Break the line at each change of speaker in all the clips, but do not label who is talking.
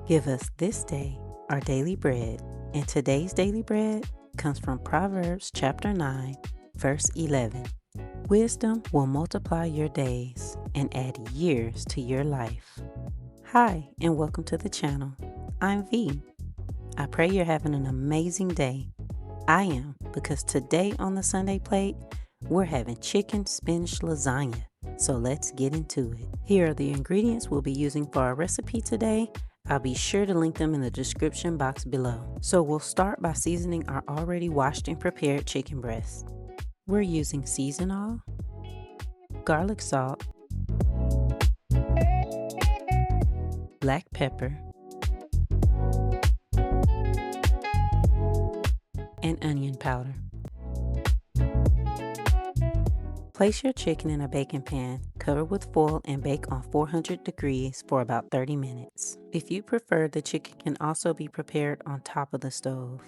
Give us this day our daily bread, and today's daily bread comes from Proverbs chapter 9, verse 11. Wisdom will multiply your days and add years to your life. Hi, and welcome to the channel. I'm V. I pray you're having an amazing day. I am, because today on the Sunday plate, we're having chicken spinach lasagna. So let's get into it. Here are the ingredients we'll be using for our recipe today. I'll be sure to link them in the description box below. So we'll start by seasoning our already washed and prepared chicken breast. We're using seasoned oil, garlic salt, black pepper, and onion powder. Place your chicken in a baking pan, cover with foil, and bake on 400 degrees for about 30 minutes. If you prefer, the chicken can also be prepared on top of the stove.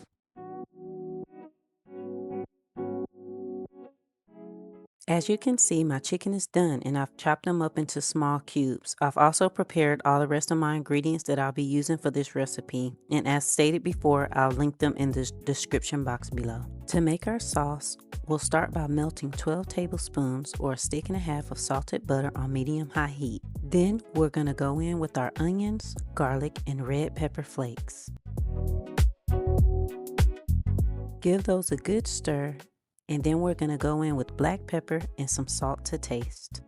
As you can see, my chicken is done and I've chopped them up into small cubes. I've also prepared all the rest of my ingredients that I'll be using for this recipe, and as stated before, I'll link them in the description box below. To make our sauce, we'll start by melting 12 tablespoons or a stick and a half of salted butter on medium-high heat. Then we're going to go in with our onions, garlic, and red pepper flakes. Give those a good stir, and then we're going to go in with black pepper and some salt to taste.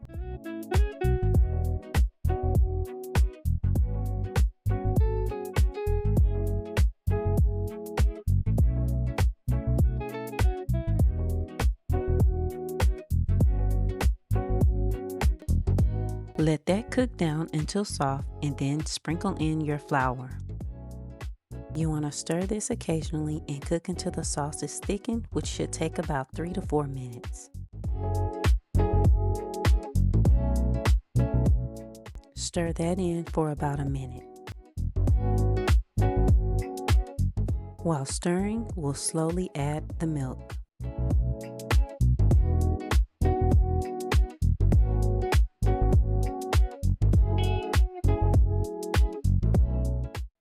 Let that cook down until soft, and then sprinkle in your flour. You want to stir this occasionally and cook until the sauce is thickened, which should take about 3 to 4 minutes. Stir that in for about a minute. While stirring, we'll slowly add the milk.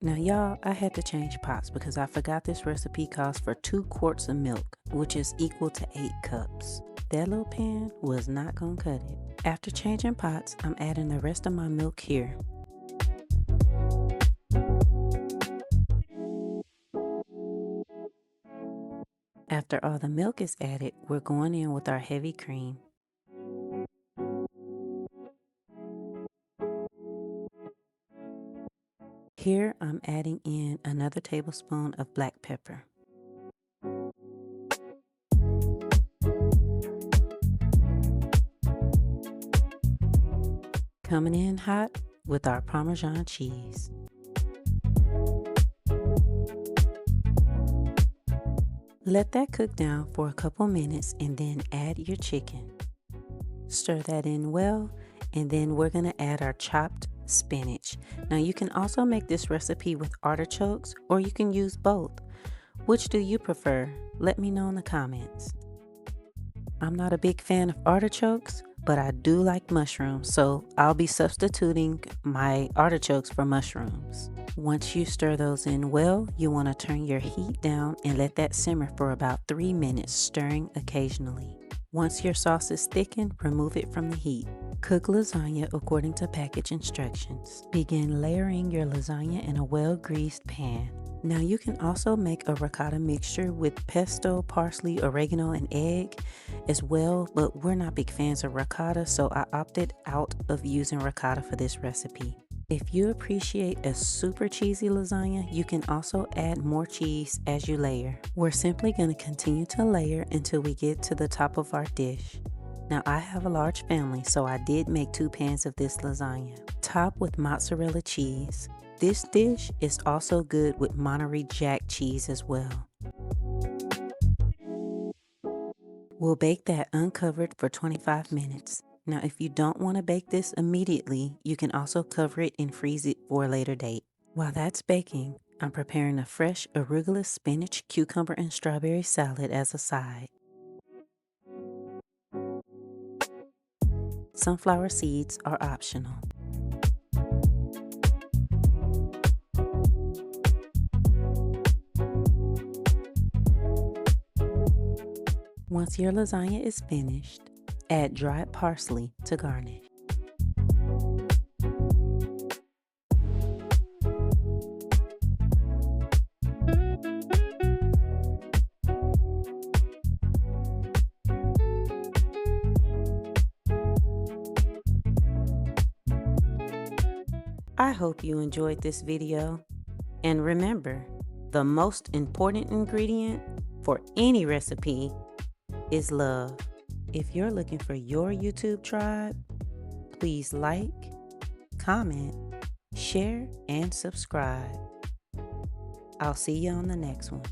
Now y'all, I had to change pots because I forgot this recipe calls for 2 quarts of milk, which is equal to 8 cups. That little pan was not gonna cut it. After changing pots, I'm adding the rest of my milk here. After all the milk is added, we're going in with our heavy cream. Here I'm adding in another tablespoon of black pepper. Coming in hot with our parmesan cheese. Let that cook down for a couple minutes and then add your chicken. Stir that in well, and then we're going to add our chopped spinach. Now you can also make this recipe with artichokes, or you can use both. Which do you prefer? Let me know in the comments. I'm not a big fan of artichokes, but I do like mushrooms, so I'll be substituting my artichokes for mushrooms. Once you stir those in well, you want to turn your heat down and let that simmer for about 3 minutes, stirring occasionally. Once your sauce is thickened, remove it from the heat. Cook lasagna according to package instructions. Begin layering your lasagna in a well-greased pan. Now you can also make a ricotta mixture with pesto, parsley, oregano, and egg as well, but we're not big fans of ricotta, so I opted out of using ricotta for this recipe. If you appreciate a super cheesy lasagna, you can also add more cheese as you layer. We're simply going to continue to layer until we get to the top of our dish. Now I have a large family, so I did make 2 pans of this lasagna. Top with mozzarella cheese. This dish is also good with Monterey Jack cheese as well. We'll bake that uncovered for 25 minutes. Now if you don't want to bake this immediately, you can also cover it and freeze it for a later date. While that's baking, I'm preparing a fresh arugula, spinach, cucumber, and strawberry salad as a side. Sunflower seeds are optional. Once your lasagna is finished, add dried parsley to garnish. I hope you enjoyed this video. And remember, the most important ingredient for any recipe is love. If you're looking for your YouTube tribe, please like, comment, share, and subscribe. I'll see you on the next one.